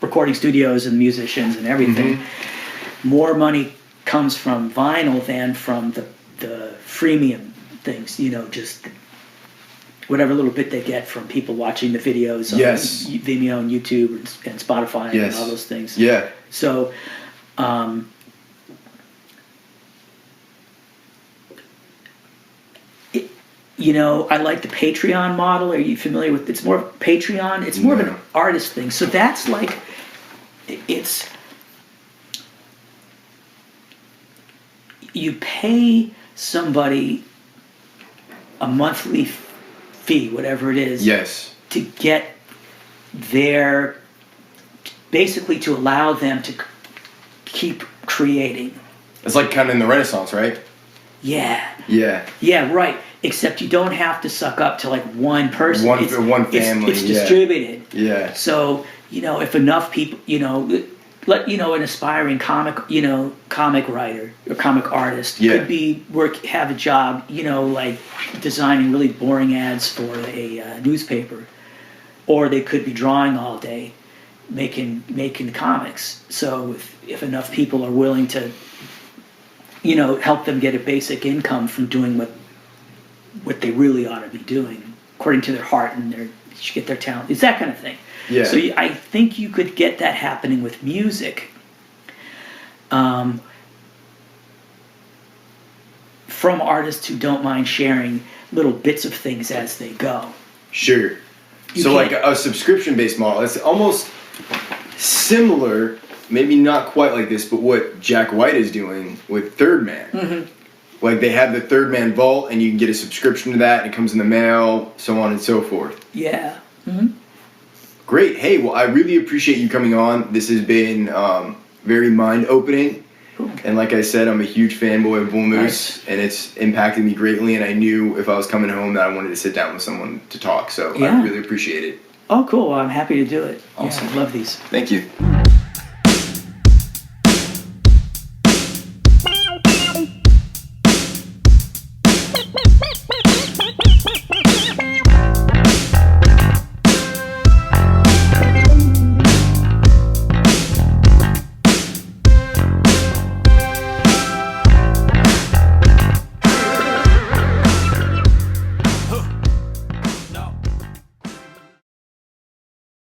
recording studios and musicians and everything. Mm-hmm. More money comes from vinyl than from the freemium things, just whatever little bit they get from people watching the videos on Vimeo and YouTube and Spotify and all those things. Yeah. So, I like the Patreon model. Are you familiar with? It's more of Patreon. It's more of an artist thing. So that's like, it's you pay somebody a monthly fee, whatever it is. Yes. To get basically to allow them to keep creating. It's like kind of in the Renaissance, right? Yeah. Yeah. Yeah, right. Except you don't have to suck up to like one person. One family. It's distributed. Yeah. So, if enough people, an aspiring comic writer or comic artist could have a job, like designing really boring ads for a newspaper, or they could be drawing all day, making comics. So if enough people are willing to, help them get a basic income from doing what they really ought to be doing, according to their heart and their talent, it's that kind of thing. Yeah. So I think you could get that happening with music. From artists who don't mind sharing little bits of things as they go. Sure. So like a subscription-based model. It's almost similar, maybe not quite like this, but what Jack White is doing with Third Man. Mm-hmm. Like they have the Third Man Vault, and you can get a subscription to that, and it comes in the mail, so on and so forth. Yeah. Mm-hmm. Great. Hey, well, I really appreciate you coming on. This has been very mind-opening. Cool. And like I said, I'm a huge fanboy of Bullmoose, and it's impacted me greatly, and I knew if I was coming home that I wanted to sit down with someone to talk, so I really appreciate it. Oh, cool. Well, I'm happy to do it. Awesome. Yeah, I love these. Thank you.